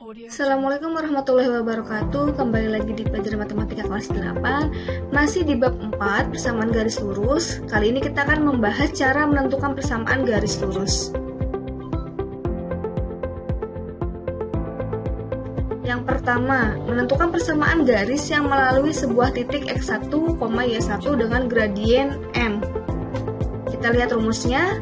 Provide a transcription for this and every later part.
Assalamualaikum warahmatullahi wabarakatuh. Kembali lagi di pelajaran matematika kelas 8. Masih di bab 4 persamaan garis lurus. Kali ini kita akan membahas cara menentukan persamaan garis lurus. Yang pertama, menentukan persamaan garis yang melalui sebuah titik x1, y1 dengan gradien m. Kita lihat rumusnya.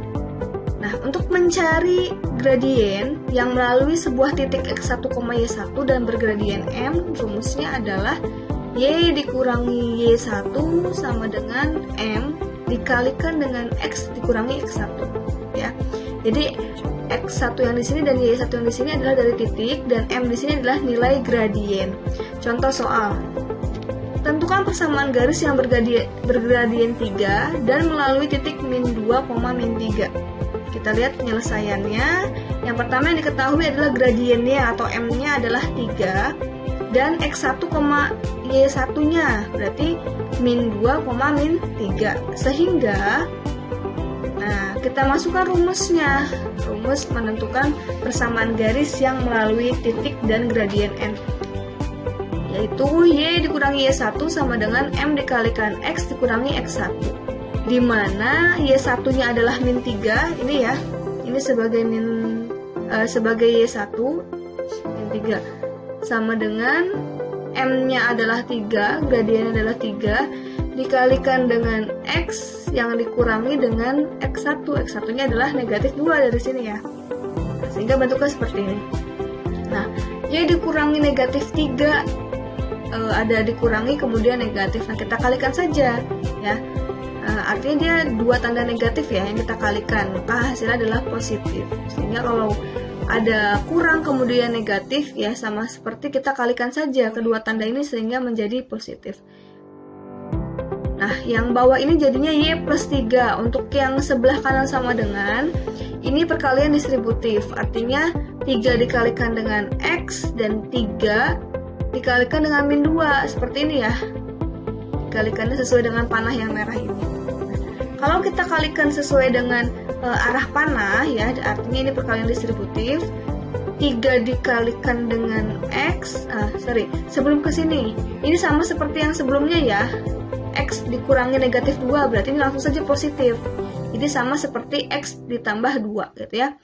Nah, untuk mencari gradien yang melalui sebuah titik x1, y1 dan bergradien m, rumusnya adalah y dikurangi y1 sama dengan m dikalikan dengan x dikurangi x1, ya. Jadi x1 yang di sini dan y1 yang di sini adalah dari titik dan m di sini adalah nilai gradien. Contoh soal. Tentukan persamaan garis yang bergradien 3 dan melalui titik min 2, min 3. Kita lihat penyelesaiannya. Yang pertama yang diketahui adalah gradiennya atau m-nya adalah 3 dan x1, y1-nya berarti min 2, min 3. Sehingga kita masukkan rumusnya. Rumus menentukan persamaan garis yang melalui titik dan gradien n, yaitu y dikurangi y1 sama dengan m dikalikan x dikurangi x1. Di mana y1-nya adalah min 3, ini ya. Ini sebagai y1 min 3 sama dengan m-nya adalah 3, gradiennya adalah 3 dikalikan dengan x yang dikurangi dengan x1. X1-nya adalah negatif 2 dari sini ya. Sehingga bentuknya seperti ini. Nah, y dikurangi negatif 3 ada dikurangi kemudian negatif. Nah, kita kalikan saja ya. Artinya dia dua tanda negatif ya yang kita kalikan, maka hasilnya adalah positif. Sehingga kalau ada kurang kemudian negatif ya sama seperti kita kalikan saja kedua tanda ini sehingga menjadi positif. Nah, yang bawah ini jadinya y plus 3. Untuk yang sebelah kanan sama dengan ini perkalian distributif. Artinya 3 dikalikan dengan x dan 3 dikalikan dengan min 2. Seperti ini ya. Dikalikannya sesuai dengan panah yang merah ini. Kalau kita kalikan sesuai dengan arah panah ya, artinya ini perkalian distributif. 3 dikalikan dengan x, sebelum ke sini. Ini sama seperti yang sebelumnya ya. X dikurangi negatif 2, berarti ini langsung saja positif. Jadi sama seperti x ditambah 2 gitu ya.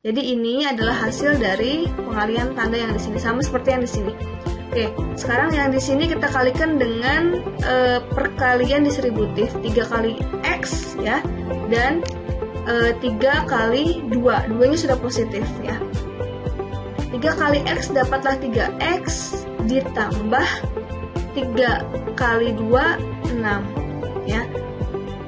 Jadi ini adalah hasil dari pengalian tanda yang di sini, sama seperti yang di sini. Oke, sekarang yang di sini kita kalikan dengan perkalian distributif 3 kali x ya dan 3 kali 2. 2-nya sudah positif ya. 3 kali x dapatlah 3x ditambah 3 kali 2 6 ya.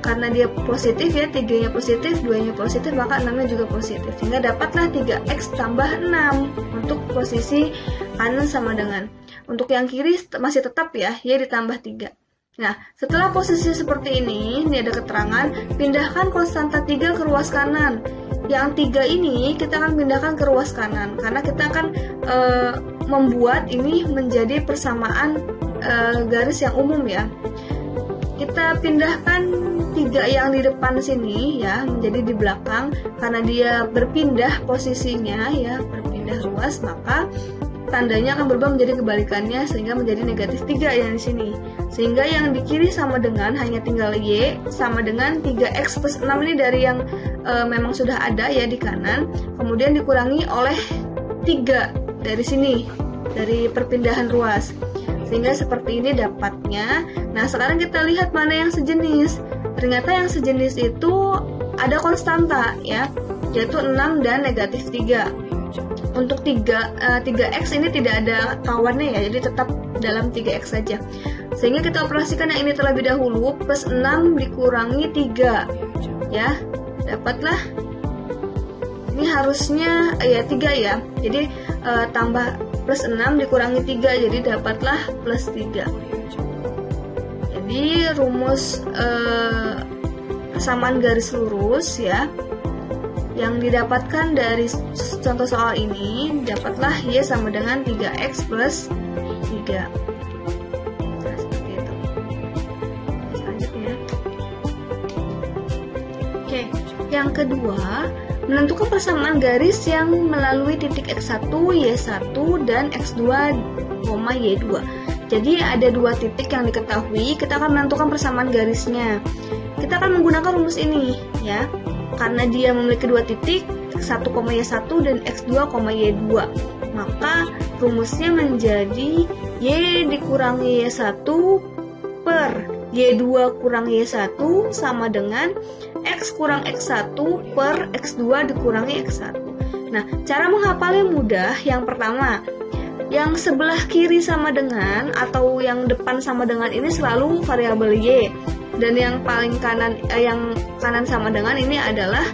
Karena dia positif ya, 3-nya positif, 2-nya positif, maka 6-nya juga positif. Sehingga dapatlah 3x tambah 6 untuk posisi kanan sama dengan. Untuk yang kiri masih tetap ya, y ditambah 3. Nah, setelah posisi seperti ini ada keterangan, pindahkan konstanta 3 ke ruas kanan. Yang 3 ini kita akan pindahkan ke ruas kanan, karena kita akan membuat ini menjadi persamaan garis yang umum ya. Kita pindahkan 3 yang di depan sini ya, menjadi di belakang, karena dia berpindah posisinya ya, berpindah ruas, maka tandanya akan berubah menjadi kebalikannya sehingga menjadi negatif 3 yang di sini. Sehingga yang di kiri sama dengan hanya tinggal y sama dengan 3x plus 6 ini dari yang memang sudah ada ya di kanan, kemudian dikurangi oleh 3 dari sini, dari perpindahan ruas. Sehingga seperti ini dapatnya. Nah, sekarang kita lihat mana yang sejenis. Ternyata yang sejenis itu ada konstanta ya, yaitu 6 dan negatif 3. Untuk 3x ini tidak ada kawannya ya, jadi tetap dalam 3x saja. Sehingga kita operasikan yang ini terlebih dahulu, plus 6 dikurangi 3 ya, dapatlah ini harusnya ya 3 ya, jadi tambah plus 6 dikurangi 3, jadi dapatlah plus 3. Jadi rumus persamaan garis lurus ya yang didapatkan dari contoh soal ini, dapatlah y sama dengan 3x plus 3. Nah, seperti itu. Selanjutnya. Oke, yang kedua, menentukan persamaan garis yang melalui titik X1, Y1, dan X2, Y2. Jadi ada dua titik yang diketahui, kita akan menentukan persamaan garisnya. Kita akan menggunakan rumus ini ya, karena dia memiliki dua titik, X1, Y1 dan X2, Y2. Maka rumusnya menjadi Y dikurangi Y1 per Y2 kurang Y1 sama dengan X kurang X1 per X2 dikurangi X1. Nah, cara menghafalnya mudah. Yang pertama, yang sebelah kiri sama dengan atau yang depan sama dengan ini selalu variabel Y, dan yang paling kanan yang kanan sama dengan ini adalah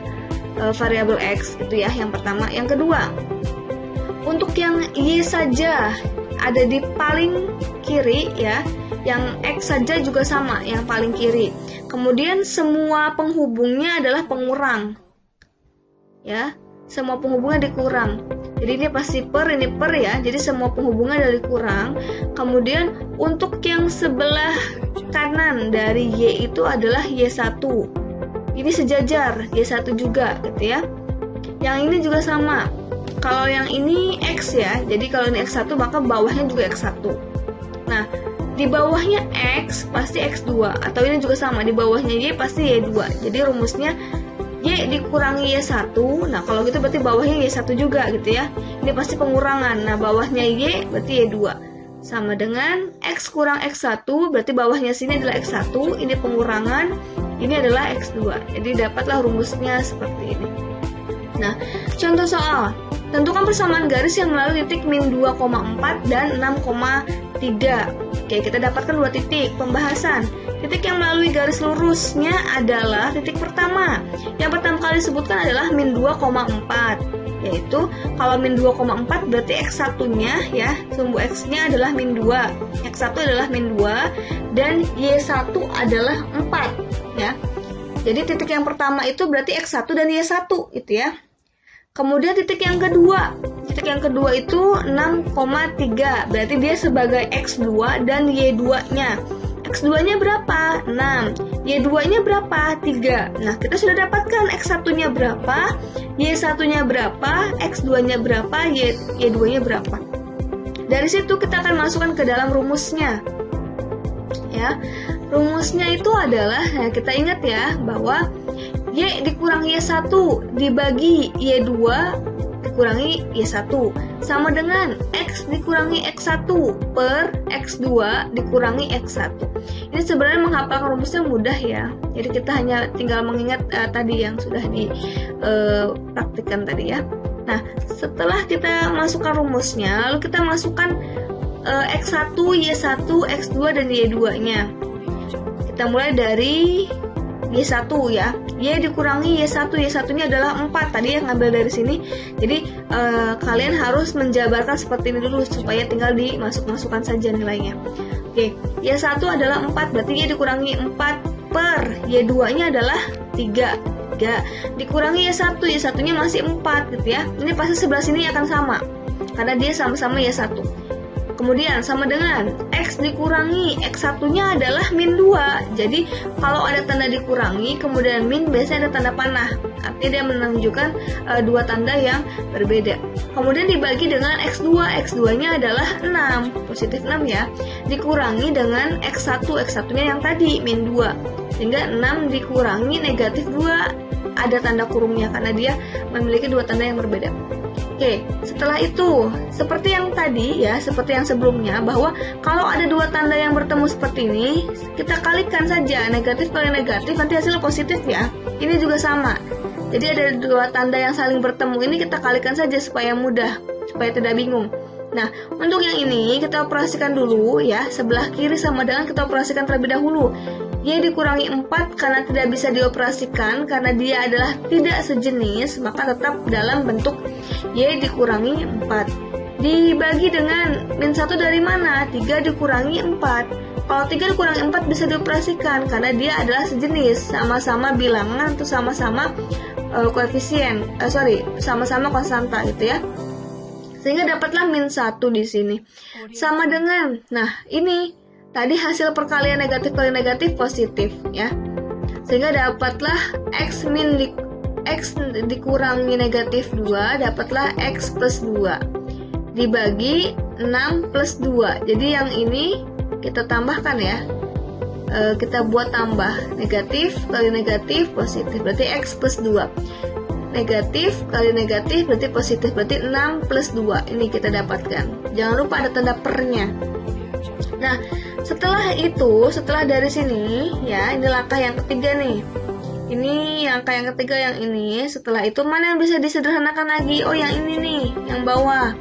variabel X gitu ya, yang pertama. Yang kedua, untuk yang Y saja ada di paling kiri ya, yang X saja juga sama, yang paling kiri. Kemudian semua penghubungnya adalah pengurang ya, semua penghubungnya dikurang. Jadi ini pasti per, ini per ya, jadi semua penghubungnya adalah dikurang. Kemudian untuk yang sebelah kanan dari Y itu adalah Y1, ini sejajar, Y1 juga gitu ya. Yang ini juga sama. Kalau yang ini X ya, jadi kalau ini X1 maka bawahnya juga X1. Nah, di bawahnya X pasti X2, atau ini juga sama, di bawahnya Y pasti Y2. Jadi rumusnya Y dikurangi Y1. Nah, kalau gitu berarti bawahnya Y1 juga gitu ya. Ini pasti pengurangan. Nah, bawahnya Y berarti Y2. Sama dengan X kurang X1, berarti bawahnya sini adalah X1, ini pengurangan, ini adalah X2. Jadi dapatlah rumusnya seperti ini. Nah, contoh soal. Tentukan persamaan garis yang melalui titik min 2,4 dan 6,3. Oke, kita dapatkan dua titik. Pembahasan. Titik yang melalui garis lurusnya adalah titik pertama. Yang pertama kali disebutkan adalah min 2,4. Yaitu kalau min 2,4 berarti X1-nya ya, sumbu X-nya adalah min 2. X1 adalah min 2 dan Y1 adalah 4 ya. Jadi titik yang pertama itu berarti X1 dan Y1 itu ya. Kemudian titik yang kedua itu 6,3, berarti dia sebagai X2 dan Y2-nya. X2-nya berapa? 6. Y2-nya berapa? 3. Nah, kita sudah dapatkan X1-nya berapa, Y1-nya berapa, X2-nya berapa, Y2-nya berapa. Dari situ kita akan masukkan ke dalam rumusnya. Ya. Rumusnya itu adalah, nah kita ingat ya, bahwa Y dikurangi Y1 dibagi Y2 dikurangi Y1 sama dengan X dikurangi X1 per X2 dikurangi X1. Ini sebenarnya menghafalkan rumusnya mudah ya. Jadi kita hanya tinggal mengingat tadi yang sudah dipraktikkan tadi ya. Nah, setelah kita masukkan rumusnya, lalu kita masukkan X1, Y1, X2 dan Y2-nya. Kita mulai dari Y1 ya. Y dikurangi Y1, Y1-nya adalah 4. Tadi yang ngambil dari sini. Jadi kalian harus menjabarkan seperti ini dulu supaya tinggal dimasuk-masukkan saja nilainya. Oke, Y1 adalah 4, berarti Y dikurangi 4 per Y2-nya adalah 3. Dikurangi Y1, Y1-nya masih 4 gitu ya. Ini pasti sebelah sini akan sama karena dia sama-sama Y1. Kemudian sama dengan X dikurangi X1-nya adalah min 2. Jadi kalau ada tanda dikurangi kemudian min, biasanya ada tanda panah. Artinya dia menunjukkan dua tanda yang berbeda. Kemudian dibagi dengan X2. X2-nya adalah 6, positif 6 ya. Dikurangi dengan X1. X1-nya yang tadi min 2. Sehingga 6 dikurangi negatif 2. Ada tanda kurungnya karena dia memiliki dua tanda yang berbeda. Oke, setelah itu, seperti yang tadi ya, seperti yang sebelumnya, bahwa kalau ada dua tanda yang bertemu seperti ini, kita kalikan saja, negatif kali negatif, nanti hasilnya positif ya. Ini juga sama. Jadi ada dua tanda yang saling bertemu, ini kita kalikan saja supaya mudah, supaya tidak bingung. Nah, untuk yang ini kita operasikan dulu ya, sebelah kiri sama dengan kita operasikan terlebih dahulu. Y dikurangi 4 karena tidak bisa dioperasikan karena dia adalah tidak sejenis, maka tetap dalam bentuk Y dikurangi 4. Dibagi dengan min 1 dari mana? 3 dikurangi 4. Kalau 3 dikurangi 4 bisa dioperasikan karena dia adalah sejenis, sama-sama bilangan atau sama-sama koefisien, sama-sama konstanta gitu ya. Sehingga dapatlah min 1 di sini. Sama dengan, nah ini tadi hasil perkalian negatif kali negatif positif ya. Sehingga dapatlah X X dikurangi negatif 2, dapatlah X plus 2 dibagi 6 plus 2. Jadi yang ini kita tambahkan ya, kita buat tambah, negatif kali negatif positif, berarti X plus 2. Negatif kali negatif berarti positif, berarti 6 plus 2. Ini kita dapatkan. Jangan lupa ada tanda pernya. Nah, setelah dari sini ya, ini langkah yang ketiga nih. Ini angka yang ketiga yang ini. Setelah itu mana yang bisa disederhanakan lagi? Oh, yang ini nih, yang bawah.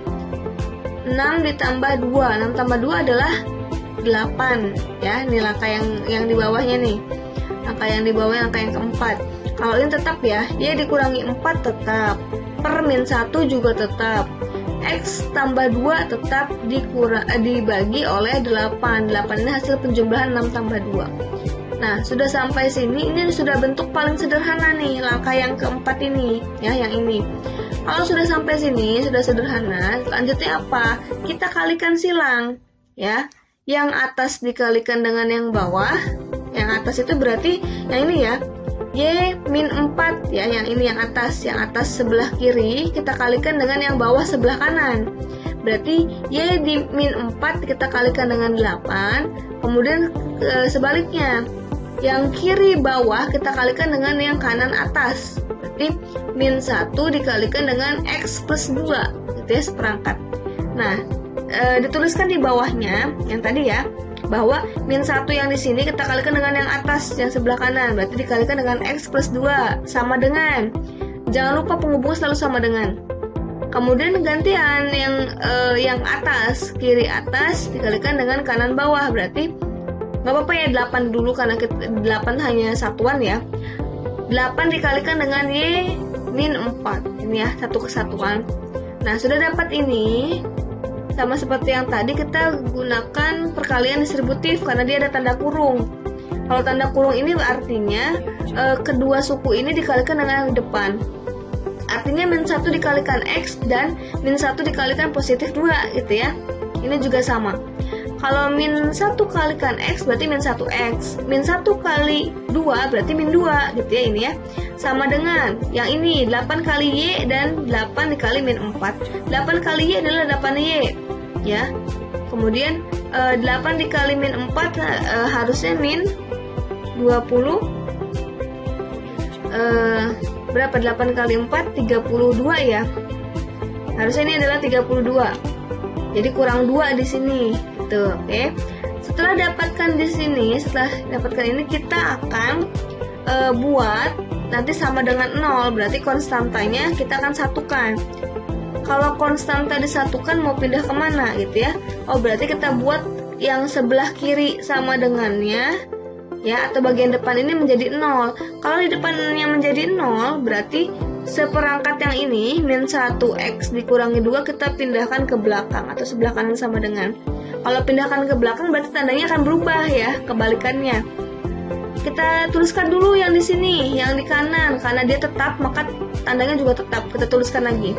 6 ditambah 2. 6 tambah 2 adalah 8 ya. Ini langkah yang di bawahnya nih. Angka yang di bawah, angka yang keempat. Kalau ini tetap ya, Y dikurangi 4 tetap. Per min 1 juga tetap. X tambah 2 tetap dibagi oleh 8. 8 ini hasil penjumlahan 6 tambah 2. Nah, sudah sampai sini, ini sudah bentuk paling sederhana nih, langkah yang keempat ini, ya, yang ini. Kalau sudah sampai sini, sudah sederhana, selanjutnya apa? Kita kalikan silang, ya. Yang atas dikalikan dengan yang bawah, yang atas itu berarti yang ini ya, Y min 4, ya, yang ini yang atas sebelah kiri, kita kalikan dengan yang bawah sebelah kanan. Berarti Y di min 4 kita kalikan dengan 8, kemudian sebaliknya, yang kiri bawah kita kalikan dengan yang kanan atas. Berarti min 1 dikalikan dengan X plus 2, gitu ya, seperangkat. Nah, dituliskan di bawahnya, yang tadi ya, bahwa min 1 yang di sini kita kalikan dengan yang atas, yang sebelah kanan. Berarti dikalikan dengan X plus 2, sama dengan. Jangan lupa penghubung selalu sama dengan. Kemudian gantian yang atas, kiri atas dikalikan dengan kanan bawah. Berarti nggak apa-apa ya 8 dulu karena 8 hanya satuan ya. 8 dikalikan dengan Y min 4. Ini ya, satu kesatuan. Nah, sudah dapat ini. Sama seperti yang tadi, kita gunakan perkalian distributif karena dia ada tanda kurung. Kalau tanda kurung ini artinya kedua suku ini dikalikan dengan yang depan. Artinya min 1 dikalikan X dan min 1 dikalikan positif 2 gitu ya. Ini juga sama. Kalau min 1 kalikan X berarti min 1X. Min 1 kali 2 berarti min 2 gitu ya, ini ya. Sama dengan yang ini, 8 kali Y dan 8 dikali min 4. 8 kali Y adalah 8Y ya. Kemudian 8 dikali min 4 harusnya min 20. Berapa 8 kali 4? 32 ya. Harusnya ini adalah 32. Jadi kurang 2 di sini. Gitu, oke. Setelah dapatkan di sini, setelah dapatkan ini kita akan buat nanti sama dengan 0, berarti konstantanya kita akan satukan. Kalau konstanta disatukan mau pindah kemana gitu ya? Oh, berarti kita buat yang sebelah kiri sama dengannya ya, atau bagian depan ini menjadi 0. Kalau di depannya menjadi 0, berarti seperangkat yang ini min 1X dikurangi 2 kita pindahkan ke belakang atau sebelah kanan sama dengan. Kalau pindahkan ke belakang berarti tandanya akan berubah ya, kebalikannya. Kita tuliskan dulu yang di sini, yang di kanan, karena dia tetap maka tandanya juga tetap. Kita tuliskan lagi.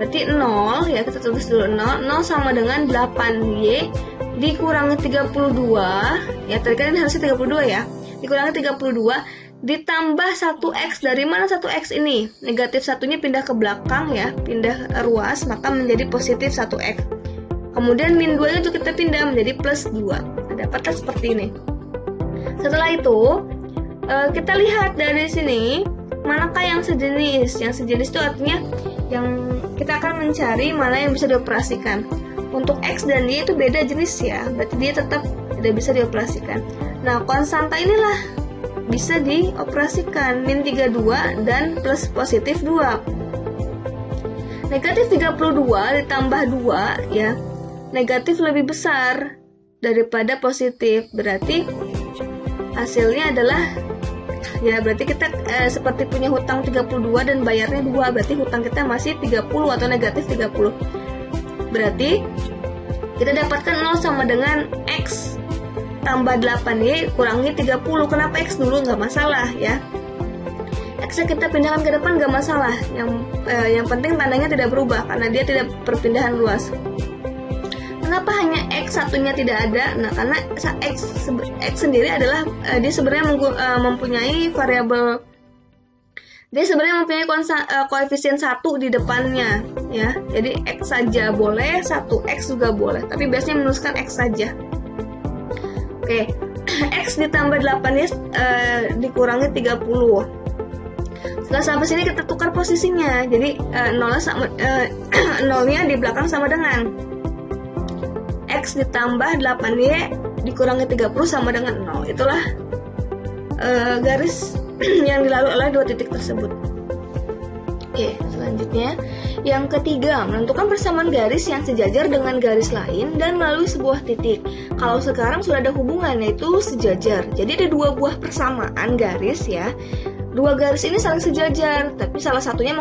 Berarti 0 ya, kita tulis dulu 0. 0 sama dengan 8Y dikurangi 32. Ya, tadi kan ini harusnya 32 ya. Dikurangi 32 ditambah 1X. Dari mana 1X ini? Negatif satunya pindah ke belakang ya, pindah ruas, maka menjadi positif 1X. Kemudian min 2 nya juga kita pindah menjadi plus 2. Nah, dapatlah seperti ini. Setelah itu kita lihat dari sini manakah yang sejenis. Yang sejenis itu artinya yang kita akan mencari mana yang bisa dioperasikan. Untuk X dan Y itu beda jenis ya, berarti dia tetap tidak bisa dioperasikan. Nah, konstanta inilah bisa dioperasikan, min 32 dan plus positif 2. Negatif 32 ditambah 2 ya, negatif lebih besar daripada positif, berarti hasilnya adalah ya, berarti kita seperti punya hutang 32 dan bayarnya 2, berarti hutang kita masih 30 atau negatif 30. Berarti kita dapatkan 0 sama dengan X tambah 8Y kurangi 30. Kenapa X dulu? Nggak masalah ya. X-nya kita pindahkan ke depan nggak masalah. Yang penting tandanya tidak berubah karena dia tidak perpindahan luas. Kenapa hanya X satunya tidak ada? Nah, karena X sendiri adalah dia sebenarnya mempunyai variabel dia sebenarnya mempunyai koefisien 1 di depannya ya. Jadi X saja boleh, 1X juga boleh, tapi biasanya menuliskan X saja. Oke, X ditambah 8Y dikurangi 30. Setelah sampai sini kita tukar posisinya. Jadi nolnya di belakang sama dengan X ditambah 8Y dikurangi 30 sama dengan 0. Itulah garis yang dilalui oleh dua titik tersebut. Oke, selanjutnya yang ketiga, menentukan persamaan garis yang sejajar dengan garis lain dan melalui sebuah titik. Kalau sekarang sudah ada hubungan, yaitu sejajar. Jadi ada dua buah persamaan garis ya. Dua garis ini saling sejajar, tapi salah satunya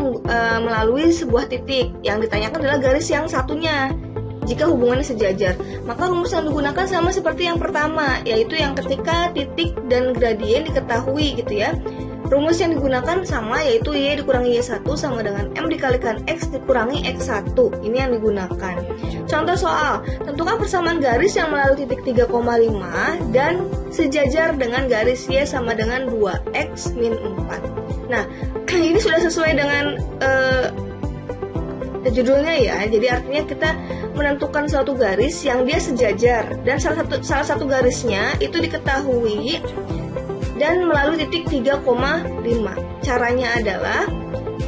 melalui sebuah titik. Yang ditanyakan adalah garis yang satunya. Jika hubungannya sejajar, maka rumus yang digunakan sama seperti yang pertama, yaitu yang ketika titik dan gradien diketahui gitu ya. Rumus yang digunakan sama, yaitu Y dikurangi Y1 sama dengan M dikalikan X dikurangi X1. Ini yang digunakan. Contoh soal, tentukan persamaan garis yang melalui titik 3,5 dan sejajar dengan garis Y sama dengan 2X min 4. Nah, ini sudah sesuai dengan judulnya ya. Jadi artinya kita menentukan suatu garis yang dia sejajar dan salah satu garisnya itu diketahui dan melalui titik 3,5. Caranya adalah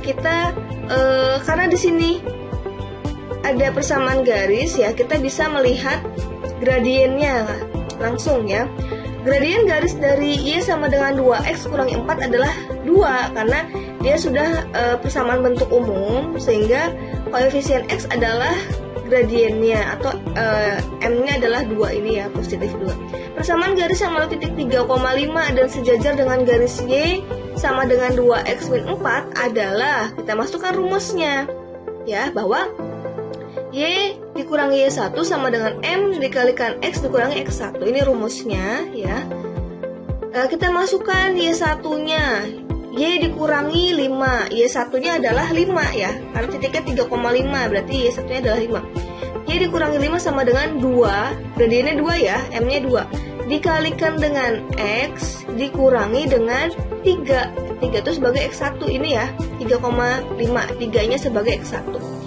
kita karena di sini ada persamaan garis ya, kita bisa melihat gradiennya langsung ya. Gradien garis dari Y sama dengan 2X kurangi 4 adalah 2 karena dia sudah persamaan bentuk umum, sehingga koefisien X adalah gradiennya atau M-nya adalah 2 ini ya, positif 2. Persamaan garis yang melalui titik 3,5 dan sejajar dengan garis Y sama dengan 2X min 4 adalah, kita masukkan rumusnya ya, bahwa Y dikurangi Y1 sama dengan M dikalikan X dikurangi X1. Ini rumusnya ya. Kita masukkan Y1-nya, Y dikurangi 5, Y1-nya adalah 5 ya, karena titiknya 3,5, berarti Y1-nya adalah 5. Y dikurangi 5 sama dengan 2, gradiennya 2 ya, M-nya 2, dikalikan dengan X dikurangi dengan 3. 3 itu sebagai X1 ini ya, 3,5, 3-nya sebagai X1.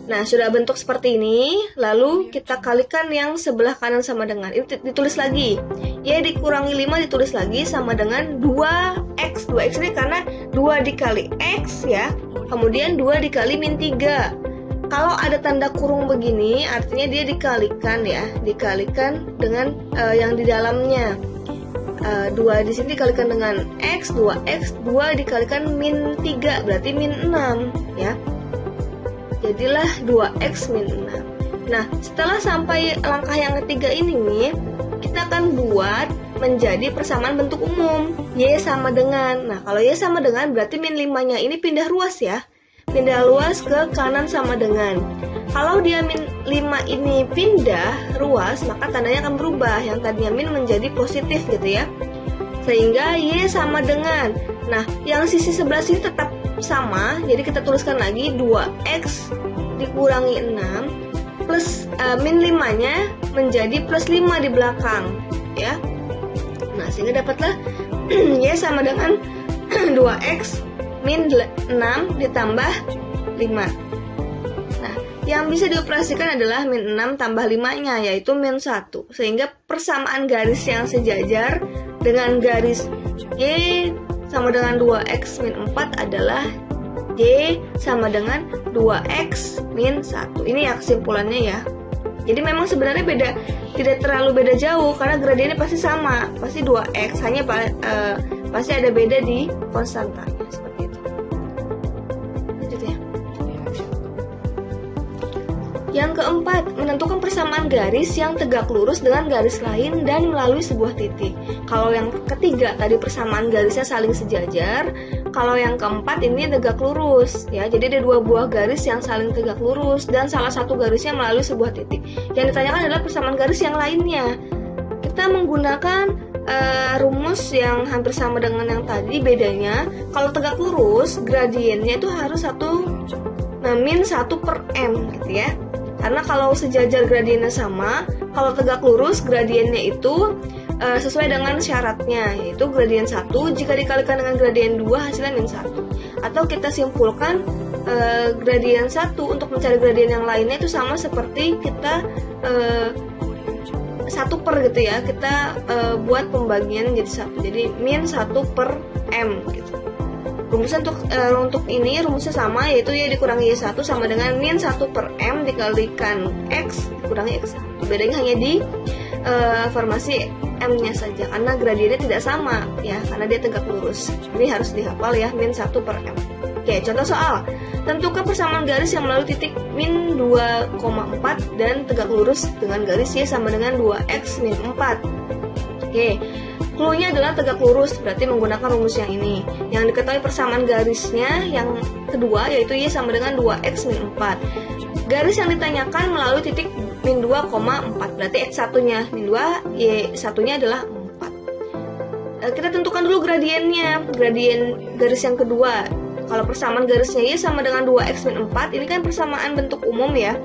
Nah, sudah bentuk seperti ini, lalu kita kalikan yang sebelah kanan sama dengan, ini ditulis lagi, Y dikurangi 5 ditulis lagi sama dengan 2X. 2X ini karena 2 dikali X ya, kemudian 2 dikali min 3. Kalau ada tanda kurung begini, artinya dia dikalikan ya, dikalikan dengan yang di dalamnya. 2 di sini dikalikan dengan X, 2X, 2 dikalikan min 3, berarti min 6 ya. Jadilah 2X min 6. Nah, setelah sampai langkah yang ketiga ini nih, kita akan buat menjadi persamaan bentuk umum. Y sama dengan, nah kalau Y sama dengan berarti min 5-nya ini pindah ruas ya. Pindah luas ke kanan sama dengan. Kalau dia min 5 ini pindah ruas, maka tandanya akan berubah. Yang tadinya min menjadi positif gitu ya. Sehingga Y sama dengan, nah yang sisi sebelah sini tetap sama, jadi kita tuliskan lagi 2X dikurangi 6 plus min 5-nya menjadi plus 5 di belakang ya. Nah, sehingga dapatlah Y sama dengan 2X min 6 ditambah 5. Nah, yang bisa dioperasikan adalah min 6 tambah 5-nya, yaitu min 1. Sehingga persamaan garis yang sejajar dengan garis Y sama dengan 2X min 4 adalah Y sama dengan 2X min 1. Ini ya kesimpulannya ya. Jadi memang sebenarnya tidak terlalu beda jauh, karena gradiennya pasti sama, pasti 2X, hanya pasti ada beda di konstantanya, seperti itu. Lanjut ya. Yang keempat, menentukan persamaan garis yang tegak lurus dengan garis lain dan melalui sebuah titik. Kalau yang ketiga tadi persamaan garisnya saling sejajar, kalau yang keempat ini tegak lurus ya. Jadi ada dua buah garis yang saling tegak lurus dan salah satu garisnya melalui sebuah titik. Yang ditanyakan adalah persamaan garis yang lainnya. Kita menggunakan rumus yang hampir sama dengan yang tadi, bedanya kalau tegak lurus gradiennya itu harus min 1 per M gitu ya. Karena kalau sejajar gradiennya sama, kalau tegak lurus gradiennya itu sesuai dengan syaratnya, yaitu gradien 1 jika dikalikan dengan gradien 2 hasilnya min 1. Atau kita simpulkan gradien 1 untuk mencari gradien yang lainnya itu sama seperti kita 1 per gitu ya, kita buat pembagian jadi 1, jadi min 1 per M gitu. Rumusnya untuk ini rumusnya sama, yaitu Y dikurangi Y1 sama dengan min 1 per M dikalikan X dikurangi X1. Bedanya hanya di formasi M-nya saja, karena gradiennya tidak sama ya, karena dia tegak lurus. Ini harus dihafal ya, min 1 per M. Oke, contoh soal. Tentukan persamaan garis yang melalui titik min 2,4 dan tegak lurus dengan garis Y sama dengan 2X min 4. Oke, clue-nya adalah tegak lurus, berarti menggunakan rumus yang ini. Yang diketahui persamaan garisnya yang kedua, yaitu Y sama dengan 2X min 4. Garis yang ditanyakan melalui titik min 2,4, berarti X1-nya min 2, Y1-nya adalah 4. Kita tentukan dulu gradiennya, gradien garis yang kedua. Kalau persamaan garisnya Y sama dengan 2X min 4, ini kan persamaan bentuk umum ya.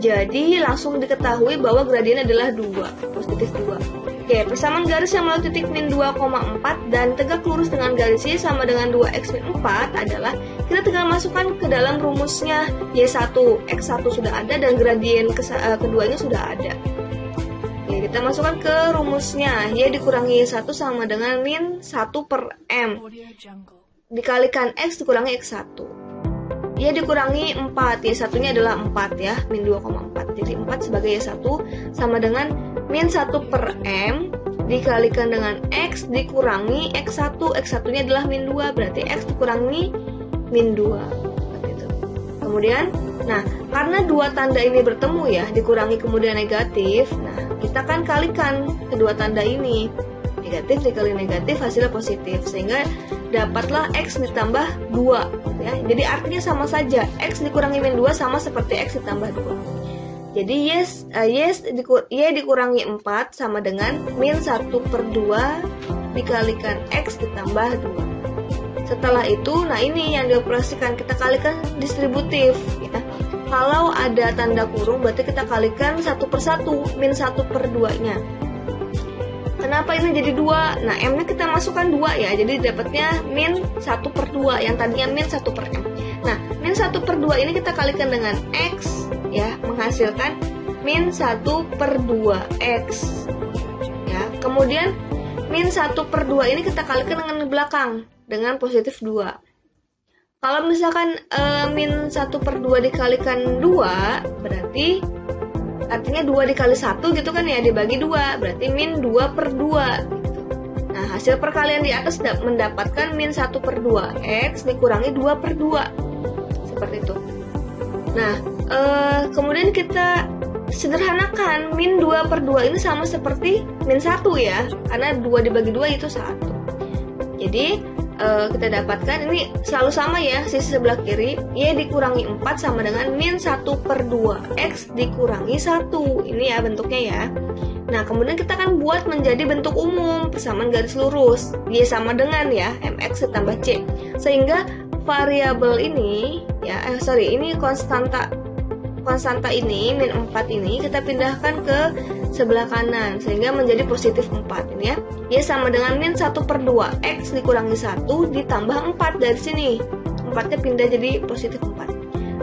Jadi langsung diketahui bahwa gradien adalah 2, positif 2. Oke, persamaan garis yang melalui titik min 2,4 dan tegak lurus dengan garis Y sama dengan 2X min 4 adalah kita tinggal masukkan ke dalam rumusnya Y1, X1 sudah ada dan gradien keduanya sudah ada. Oke, kita masukkan ke rumusnya, Y dikurangi Y1 sama dengan min 1 per M dikalikan X dikurangi X1. Y dikurangi 4, Y1-nya adalah 4 ya, min 2,4. Jadi 4 sebagai Y1 sama dengan min 1 per M dikalikan dengan X dikurangi X1. X1-nya adalah min 2, berarti X dikurangi min 2. Seperti itu. Kemudian, nah, karena dua tanda ini bertemu ya, dikurangi kemudian negatif, nah, kita kan kalikan kedua tanda ini. Negatif dikali negatif hasilnya positif, sehingga dapatlah X ditambah 2 ya. Jadi artinya sama saja, X dikurangi min 2 sama seperti X ditambah 2. Jadi Y dikurangi 4 sama dengan min 1 per 2 dikalikan X ditambah 2. Setelah itu, nah ini yang dioperasikan, kita kalikan distributif ya. Kalau ada tanda kurung berarti kita kalikan 1 per 1, min 1 per 2 nya. Kenapa ini jadi 2? Nah, M-nya kita masukkan 2 ya, jadi dapatnya min 1 per 2, yang tadinya min 1 per M. Nah, min 1 per 2 ini kita kalikan dengan X ya, menghasilkan min 1 per 2X ya. Kemudian min 1 per 2 ini kita kalikan dengan belakang, dengan positif 2. Kalau misalkan min 1 per 2 dikalikan 2, berarti artinya 2 dikali 1 gitu kan ya, dibagi 2, berarti min 2 per 2 gitu. Nah, hasil perkalian di atas mendapatkan min 1 per 2X dikurangi 2 per 2 seperti itu. Nah, kemudian kita sederhanakan, min 2 per 2 ini sama seperti min 1 ya, karena 2 dibagi 2 itu 1. Jadi kita dapatkan ini selalu sama ya, sisi sebelah kiri, Y dikurangi 4 sama dengan min 1 per 2X dikurangi 1. Ini ya bentuknya ya. Nah, kemudian kita akan buat menjadi bentuk umum, persamaan garis lurus. Y sama dengan ya, MX ditambah C. Sehingga variabel ini, ya, ini konstanta ini, min 4 ini, kita pindahkan ke sebelah kanan, sehingga menjadi positif 4 ini ya. Y sama dengan min 1 per 2X dikurangi 1 ditambah 4 dari sini. 4-nya pindah jadi positif 4.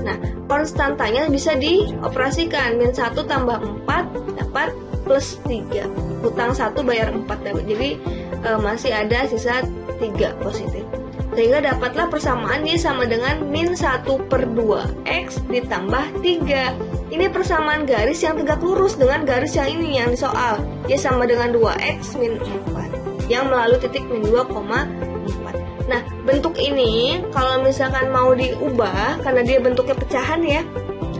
Nah, konstantanya bisa dioperasikan, min 1 tambah 4 dapat plus 3. Hutang 1 bayar 4 dapat. Jadi masih ada sisa 3 positif. Sehingga dapatlah persamaan Y sama dengan min 1 per 2X ditambah 3. Ini persamaan garis yang tegak lurus dengan garis yang ini yang di soal. Y sama dengan 2X min 4 yang melalui titik min 2,4. Nah, bentuk ini kalau misalkan mau diubah, karena dia bentuknya pecahan ya,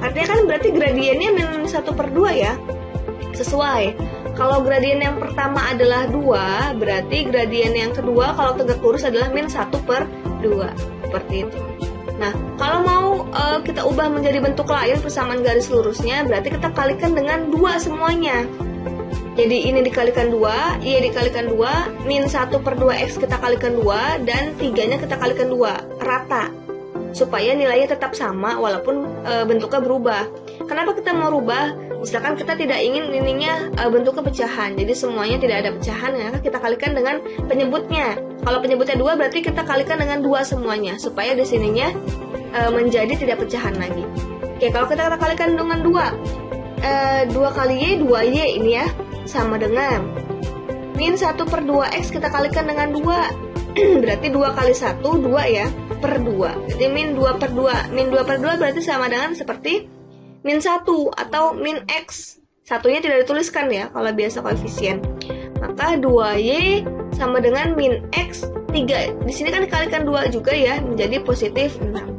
artinya kan berarti gradiennya min 1 per 2 ya. Sesuai. Kalau gradien yang pertama adalah 2, berarti gradien yang kedua kalau tegak lurus adalah min 1 per 2. Seperti itu. Nah, kalau mau kita ubah menjadi bentuk lain persamaan garis lurusnya, berarti kita kalikan dengan 2 semuanya. Jadi ini dikalikan 2, Y dikalikan 2, min 1 per 2X kita kalikan 2, dan 3-nya kita kalikan 2, rata. Supaya nilainya tetap sama walaupun bentuknya berubah. Kenapa kita mau rubah? Misalkan kita tidak ingin ininya bentuknya pecahan, jadi semuanya tidak ada pecahan, maka kita kalikan dengan penyebutnya. Kalau penyebutnya 2 berarti kita kalikan dengan 2 semuanya, supaya di sininya menjadi tidak pecahan lagi. Oke, kalau kita kalikan dengan 2 kali Y, 2Y ini ya, sama dengan min 1/2X kita kalikan dengan 2. Berarti 2 kali 1, 2 ya, per 2. Jadi min 2/2. Min 2/2 berarti sama dengan seperti min 1 atau min X. Satunya tidak dituliskan ya, kalau biasa koefisien. Maka 2Y sama dengan min X 3. Di sini kan dikalikan 2 juga ya, menjadi positif 6.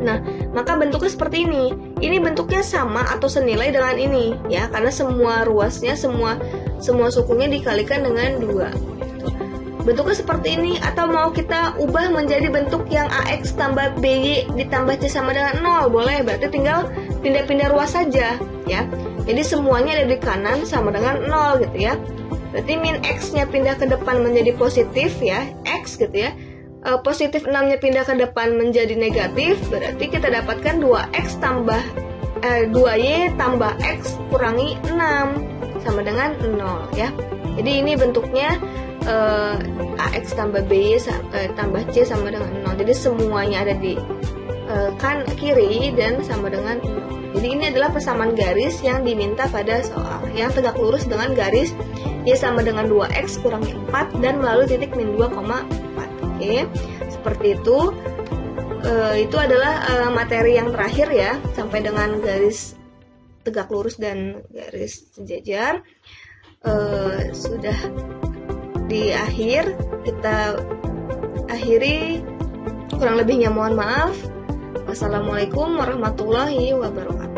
Nah, maka bentuknya seperti ini. Ini bentuknya sama atau senilai dengan ini ya, karena semua ruasnya, semua sukunya dikalikan dengan 2. Bentuknya seperti ini, atau mau kita ubah menjadi bentuk yang AX tambah BY ditambah C sama dengan 0, boleh. Berarti tinggal pindah-pindah ruas saja ya. Jadi semuanya ada di kanan sama dengan 0 gitu ya. Berarti min X-nya pindah ke depan menjadi positif ya, X gitu ya. Positif 6-nya pindah ke depan menjadi negatif, berarti kita dapatkan 2X tambah 2Y tambah X kurangi 6 sama dengan 0 ya. Jadi ini bentuknya AX tambah BY tambah C sama dengan 0. Jadi semuanya ada di kan kiri dan sama dengan 0. Jadi ini adalah persamaan garis yang diminta pada soal, yang tegak lurus dengan garis Y sama dengan 2X kurangi 4 dan melalui titik min 2,4. Oke, seperti itu. Itu adalah materi yang terakhir ya, sampai dengan garis tegak lurus dan garis sejajar. Sudah di akhir, kita akhiri. Kurang lebihnya mohon maaf. Wassalamualaikum warahmatullahi wabarakatuh.